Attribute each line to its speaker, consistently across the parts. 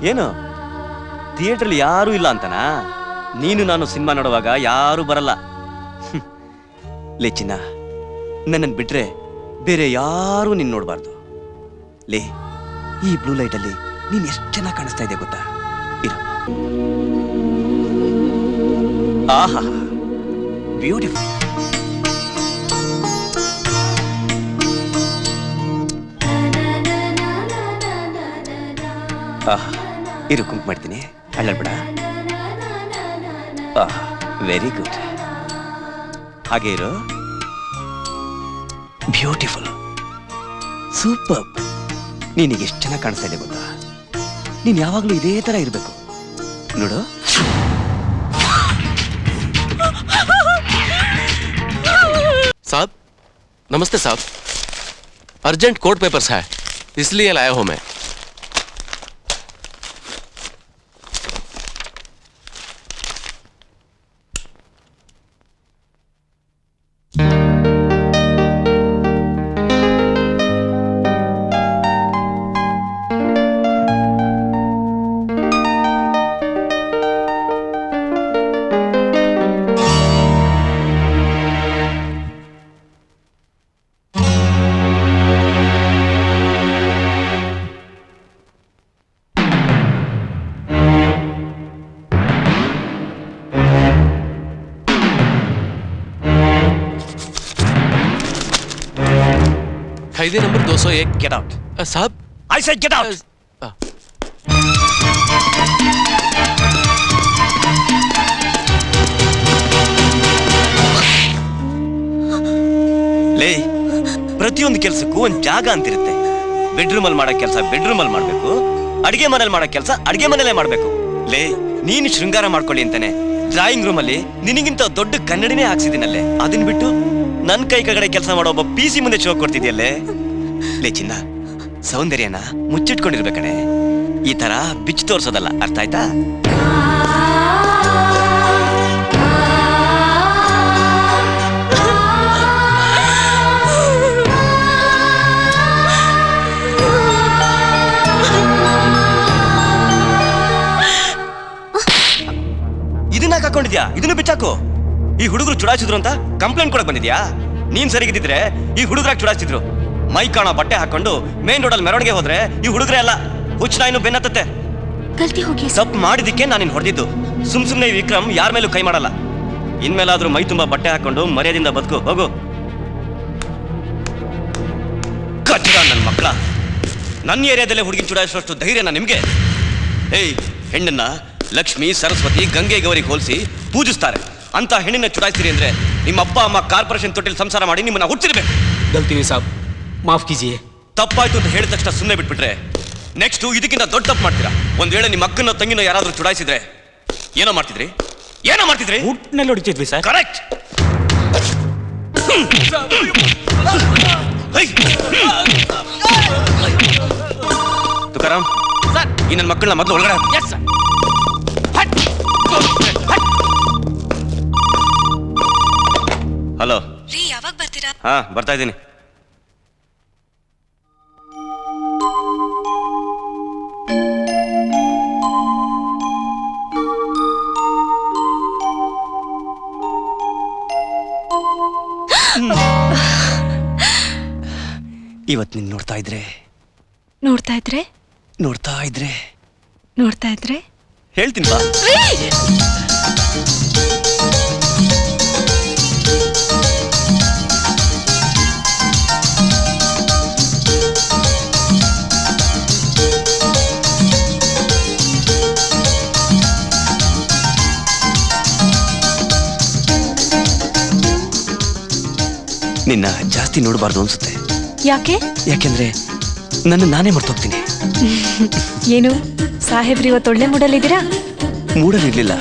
Speaker 1: ಏನು ಥಿಯೇಟ್ರಲ್ಲಿ ಯಾರೂ ಇಲ್ಲ ಅಂತನಾ? ನೀನು ನಾನು ಸಿನಿಮಾ ನೋಡುವಾಗ ಯಾರೂ ಬರಲ್ಲ. ಲೇ ಚಿನ್ನ, ನನ್ನನ್ನು ಬಿಟ್ರೆ ಬೇರೆ ಯಾರೂ ನೀನು ನೋಡಬಾರ್ದು. ಲೇ, ಈ ಬ್ಲೂ ಲೈಟಲ್ಲಿ ನೀನು ಎಷ್ಟು ಚೆನ್ನಾಗಿ ಕಾಣಿಸ್ತಾ ಇದೆ ಗೊತ್ತಾ? ಇರು. ಆಹಾ, ಬ್ಯೂಟಿಫುಲ್. ಆಹಾ, ಇರು ಕುಂಕ್ ಮಾಡ್ತೀನಿ, ಅಳ್ಳಲ್ಬೇಡ. Very good. ಹಾಗೆ ಇರು. Beautiful, super. ನೀನಿಗೆ ಎಷ್ಟು ಚೆನ್ನಾಗಿ ಕಾಣಿಸ್ತಾ ಇದೆ ಗೊತ್ತಾ? ನೀನು ಯಾವಾಗಲೂ ಇದೇ ತರ ಇರಬೇಕು ನೋಡು.
Speaker 2: साहब नमस्ते साहब, अर्जेंट कोर्ट पेपर्स है इसलिए लाया हूं मैं। कैदी नंबर 201।
Speaker 1: गेट आउट
Speaker 2: साहब,
Speaker 1: आई सेड गेट आउट। ಲೇ, ಪ್ರತಿಯೊಂದು ಕೆಲಸಕ್ಕೂ ಒಂದು ಜಾಗ ಅಂತಿರುತ್ತೆ. ಬೆಡ್ರೂಮ್ ಅಲ್ಲಿ ಮಾಡೋ ಕೆಲಸ ಬೆಡ್ರೂಮ್ ಅಲ್ಲಿ ಮಾಡಬೇಕು, ಅಡಿಗೆ ಮನೇಲಿ ಮಾಡೋ ಕೆಲಸ ಅಡಿಗೆ ಮನೇಲೆ ಮಾಡಬೇಕು. ಲೇ, ನೀನು ಶೃಂಗಾರ ಮಾಡ್ಕೊಳ್ಳಿ ಅಂತಾನೆ ಡ್ರಾಯಿಂಗ್ ರೂಮ್ ಅಲ್ಲಿ ನಿನಗಿಂತ ದೊಡ್ಡ ಕನ್ನಡಿನೇ ಹಾಕ್ಸಿದ್ದೀನಲ್ಲೇ. ಅದನ್ನ ಬಿಟ್ಟು ನನ್ನ ಕೈ ಕೆಳಗಡೆ ಕೆಲಸ ಮಾಡೋ ಒಬ್ಬ PC ಮುಂದೆ ಶೋ ಕೊಡ್ತಿದ್ಯಲ್ಲೇ. ಲೇ ಚಿನ್ನ, ಸೌಂದರ್ಯನ ಮುಚ್ಚಿಟ್ಕೊಂಡಿರ್ಬೇಕಣೆ, ಈ ತರ ಬಿಚ್ಚು ತೋರ್ಸೋದಲ್ಲ. ಅರ್ಥ ಆಯ್ತಾ? ಇದನ್ನ ಹಾಕೊಂಡಿದ್ಯಾ? ಇದನ್ನು ಬಿಚ್ಚಾಕು. ಈ ಹುಡುಗರು ಚುಡಾಯಿಸಿದ್ರು ಅಂತ ಕಂಪ್ಲೇಂಟ್ ಕೊಡಕ್ ಬಂದಿದ್ಯಾ? ನೀನ್ ಸರಿಗಿದ್ದಿದ್ರೆ ಈ ಹುಡುಗರಾಗ ಚುಡಾಯಿಸಿದ್ರು. ಮೈ ಕಾಣೋ ಬಟ್ಟೆ ಹಾಕೊಂಡು ಮೇನ್ ರೋಡಲ್ಲಿ ಮೆರವಣಿಗೆ ಹೋದ್ರೆ ಈ ಹುಡುಗರೇ ಅಲ್ಲ, ಹುಚ್ಚ ನಾಯಿನೂ ಬೆನ್ನತ್ತತ್ತೆ. ತಪ್ಪು ಮಾಡಿದಕ್ಕೆ ನಾನು ಹೊಡೆದಿದ್ದು. ಸುಮ್ನೆ ವಿಕ್ರಮ್ ಯಾರ ಮೇಲೂ ಕೈ ಮಾಡಲ್ಲ. ಇನ್ಮೇಲಾದ್ರೂ ಮೈ ತುಂಬಾ ಬಟ್ಟೆ ಹಾಕೊಂಡು ಮರ್ಯಾದಿಂದ ಬದುಕು. ಹೋಗು. ಕಚ್ಚ ನನ್ನ ಮಕ್ಕಳ, ನನ್ನ ಏರಿಯಾದಲ್ಲೇ ಹುಡುಗಿ ಚುಡಾಯಿಸೋಷ್ಟು ಧೈರ್ಯನ ನಿಮ್ಗೆ? ಏಯ್, ಹೆಣ್ಣನ್ನ ಲಕ್ಷ್ಮಿ, ಸರಸ್ವತಿ, ಗಂಗೆ, ಗೌರಿಗೆ ಹೋಲಿಸಿ ಪೂಜಿಸ್ತಾರೆ. ಅಂತ ಹೆಣ್ಣಿನ ಚುಡಾಯಿಸ್ತೀರಿ ಅಂದ್ರೆ ನಿಮ್ಮ ಅಪ್ಪ ಅಮ್ಮ ಕಾರ್ಪೊರೇಷನ್ ತೊಟ್ಟಿಲ್ ಸಂಸಾರ ಮಾಡಿ ನಿಮ್ಮನ್ನ ಹುಟ್ಟಿರ್ಬೇಕು.
Speaker 3: ಗಲ್ತಿ ಸಾಬ್, ಮಾಫ್ ಕೀಜಿಯೇ.
Speaker 1: ತಪ್ಪಾಯ್ತು ಅಂತ ಹೇಳಿದ ತಕ್ಷಣ ಸುಮ್ಮನೆ ಬಿಟ್ಬಿಟ್ರೆ ನೆಕ್ಸ್ಟ್ ಇದಕ್ಕಿಂತ ದೊಡ್ಡ ತಪ್ಪು ಮಾಡ್ತೀರಾ. ಒಂದ್ ವೇಳೆ ನಿಮ್ಮ ಅಕ್ಕನ ತಂಗಿನ ಯಾರಾದ್ರೂ ಚುಡಾಯಿಸಿದ್ರೆ ಏನೋ ಮಾಡ್ತಿದ್ರಿ?
Speaker 3: ಊಟ್ನಲ್ಲಿ ಹೊಡಿತಿದ್ವಿ ಸರ್.
Speaker 1: ಕರೆಕ್ಟ್. ತುಕಾರಾಮ್ ಸರ್, ಈ ನನ್ನ ಮಕ್ಕಳನ್ನ ಮೊದಲು ಒಳಗಡೆ. ಹಲೋ
Speaker 4: ರೀ, ಯಾವಾಗ ಬರ್ತೀರಾ?
Speaker 1: ಹಾ, ಬರ್ತಾ ಇದ್ದೀನಿ. ಇವತ್ತು ನೀನು ನೋಡ್ತಾ ಇದ್ರೆ ಹೇಳ್ತೀನಿ ಬಾ. ನಿನ್ನ ಜಾಸ್ತಿ ನೋಡಬಾರ್ದು ಅನ್ಸುತ್ತೆ. ಯಾಕೆಂದ್ರೆ ನನ್ನ ನಾನೇ ಮರ್ತೋಗ್ತೀನಿ.
Speaker 4: ಏನು ಸಾಹೇಬ್ರಿ, ಇವತ್ತು ಒಳ್ಳೆ ಮೂಡಲ್ಲಿದ್ದೀರಾ?
Speaker 1: ಮೂಡಲಿರ್ಲಿಲ್ಲ,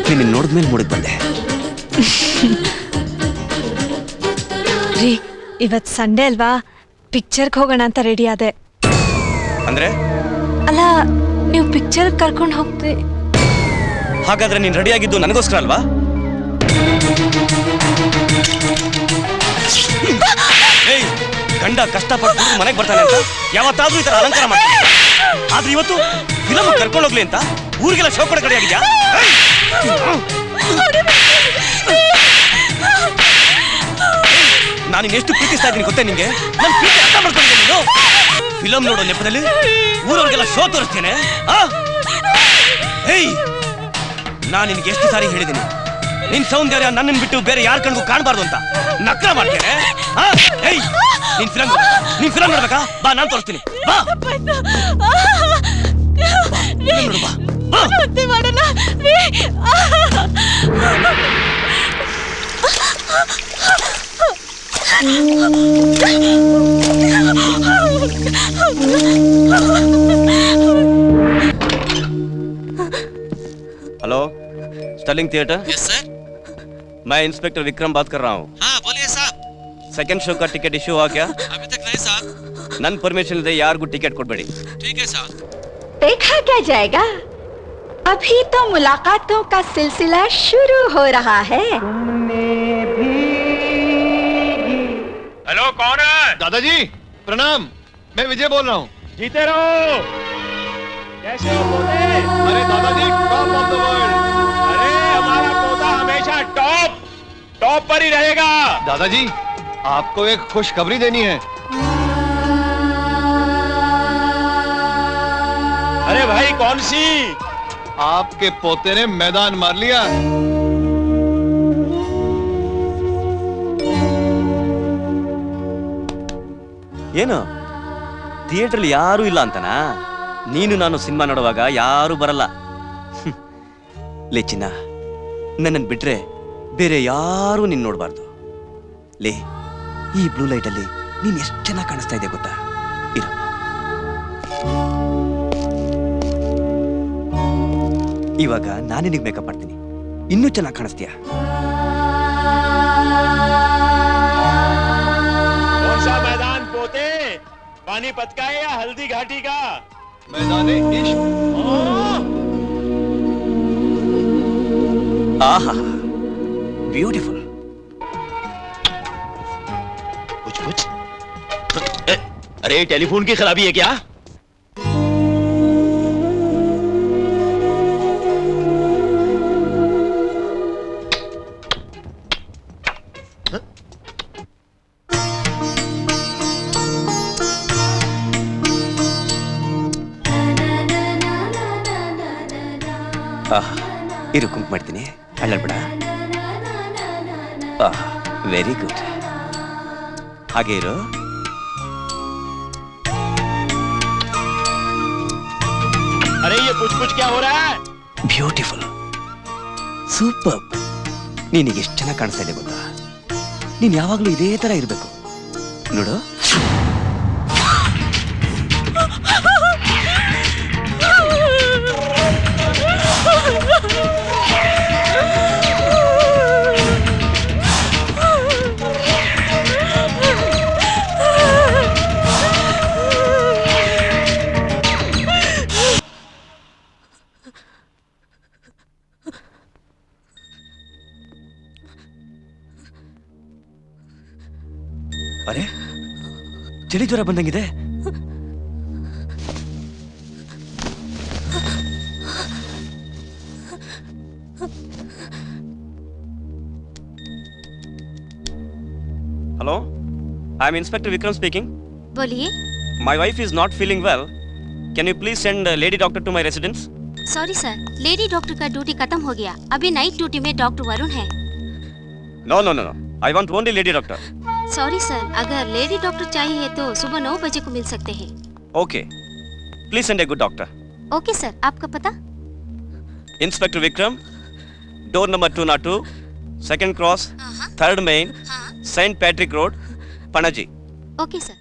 Speaker 1: ನಿನ್ನ ನೋಡಿದ್ಮೇಲೆ ಮೂಡಕ್ ಬಂದೆ.
Speaker 4: ರೀ, ಇವತ್ತು ಸಂಡೇ ಅಲ್ವಾ, ಪಿಕ್ಚರ್ಗೆ ಹೋಗೋಣ ಅಂತ ರೆಡಿ ಆದೆ.
Speaker 1: ಅಂದ್ರೆ
Speaker 4: ಅಲ್ಲ, ನೀವು ಪಿಕ್ಚರ್ ಕರ್ಕೊಂಡು ಹೋಗ್ತೀವಿ.
Speaker 1: ಹಾಗಾದ್ರೆ ನೀನ್ ರೆಡಿ ಆಗಿದ್ದು ನನಗೋಸ್ಕರ ಅಲ್ವಾ? ಗಂಡ ಕಷ್ಟಪಟ್ಟು ಮನೆಗೆ ಬರ್ತಾನೆ ಅಂತ ಯಾವತ್ತಾದ್ರೂ ಈ ತರ ಅಲಂಕಾರ ಮಾಡ್ತೀನಿ? ಆದ್ರೆ ಇವತ್ತು ಫಿಲಮ್ ಕರ್ಕೊಂಡು ಹೋಗ್ಲಿ ಅಂತ ಊರಿಗೆಲ್ಲ ಶೋ ಕೊಡ ಕಡೆ ಆಗಿದ್ಯಾ? ನಾನು ಎಷ್ಟು ಪ್ರೀತಿಸ್ತಾ ಇದ್ದೀನಿ ಗೊತ್ತೇ ನಿಂಗೆ? ನನ್ನ ಪ್ರೀತಿ ಅರ್ಥ ಮಾಡ್ಕೊಂಡಿದ್ದೆ ನೀನು? ಫಿಲಮ್ ನೋಡೋ ನೆಪದಲ್ಲಿ ಊರವ್ರಿಗೆಲ್ಲ ಶೋ ತೋರಿಸ್ತೇನೆ. ಹೇಯ್, ನಾನು ನಿನಗೆ ಎಷ್ಟು ಸಾರಿ ಹೇಳಿದ್ದೀನಿ ನಿನ್ ಸೌಂದರ್ಯ ನನ್ನನ್ನು ಬಿಟ್ಟು ಬೇರೆ ಯಾರ ಕಣ್ಗೂ ಕಾಣಬಾರ್ದು ಅಂತ. ನಕ್ರ ಮಾಡ್ತೇನೆ. ಹೇಯ್, ನೀನ್ ಫಿಲಮ್ ನೋಡ್ಬೇಕಾ? ಬಾ, ನಾನು ತೋರಿಸ್ತೀನಿ. ಬಾ, ನೋಡು, ಬಾ, ಬಾ. Hello, Sterling theatre.
Speaker 2: Yes sir.
Speaker 1: मैं इंस्पेक्टर विक्रम बात कर रहा हूँ।
Speaker 2: हाँ बोलिए साहब।
Speaker 1: सेकंड शो का टिकट इश्यू हुआ क्या?
Speaker 2: अभी तक नहीं साहब।
Speaker 1: नन परमिशन इल्दे यारिಗೂ टिकट ಕೊಡಬೇಡಿ।
Speaker 2: ठीक है साहब।
Speaker 5: देखा क्या जाएगा, अभी तो मुलाकातों का सिलसिला शुरू हो रहा है।
Speaker 6: हेलो, कौन है?
Speaker 7: दादाजी प्रणाम, मैं विजय बोल रहा हूँ।
Speaker 6: जीते रहो। कैसे हो पोते?
Speaker 7: अरे दादाजी, टॉप ऑफ द वर्ल्ड।
Speaker 6: अरे हमारा पोता हमेशा टॉप पर ही रहेगा।
Speaker 7: दादाजी, आपको एक खुशखबरी देनी है।
Speaker 6: अरे भाई, कौन सी?
Speaker 7: आपके पोते ने मैदान मार लिया।
Speaker 1: ಏನು ಥಿಯೇಟರ್ಲಿ ಯಾರೂ ಇಲ್ಲ ಅಂತನಾ? ನೀನು ನಾನು ಸಿನಿಮಾ ನೋಡುವಾಗ ಯಾರೂ ಬರಲ್ಲ. ಲೇ ಚಿನ್ನ, ನನ್ನನ್ನು ಬಿಟ್ರೆ ಬೇರೆ ಯಾರೂ ನೀನು ನೋಡಬಾರ್ದು. ಲೇ, ಈ ಬ್ಲೂ ಲೈಟಲ್ಲಿ ನೀನು ಎಷ್ಟು ಚೆನ್ನಾಗಿ ಕಾಣಿಸ್ತಾ ಇದೆ ಗೊತ್ತಾ? ಇರು. ಇವಾಗ ನಾನು ನಿನಗೆ ಮೇಕಪ್ ಮಾಡ್ತೀನಿ, ಇನ್ನೂ ಚೆನ್ನಾಗಿ ಕಾಣಿಸ್ತೀಯ.
Speaker 6: कौन सा मैदान पोते? पानीपत का है या हल्दी घाटी का?
Speaker 7: मैदान इश्क।
Speaker 1: आहा, ब्यूटीफुल।
Speaker 6: कुछ अरे टेलीफोन की खराबी है क्या?
Speaker 1: ಇರು, ಕುಂಕ್ ಮಾಡ್ತೀನಿ, ಅಳ್ಳಲ್ಬೇಡ. ವೆರಿ ಗುಡ್, ಹಾಗೆ ಇರು.
Speaker 6: अरे ये कुछ क्या हो रहा है?
Speaker 1: Beautiful, super. ನೀನಿಗೆ ಎಷ್ಟು ಚೆನ್ನಾಗಿ ಕಾಣಿಸ್ತಾ ಇದೆ ಗೊತ್ತಾ? ನೀನು ಯಾವಾಗಲೂ ಇದೇ ತರ ಇರಬೇಕು ನೋಡು. ಅರೆ, ಚಳಿ ಜ್ವರ ಬಂದಂಗಿದೆ. Hello, I am inspector Vikram speaking.
Speaker 8: बोलिए।
Speaker 1: My wife is not feeling well. Can you please send a lady doctor to my residence?
Speaker 8: Sorry sir, lady doctor का ड्यूटी खत्म हो गया। अभी नाइट ड्यूटी में डॉक्टर वरुण है।
Speaker 1: No, no, no, no. I want only lady doctor.
Speaker 8: Sorry sir, अगर lady doctor चाहिए तो सुबह 9 बजे को मिल सकते हैं।
Speaker 1: Okay. Please send a good doctor.
Speaker 8: Okay sir, आपका पता?
Speaker 1: Inspector Vikram, door number 202, second cross, third main, Saint Patrick Road, Panaji.
Speaker 8: Okay sir.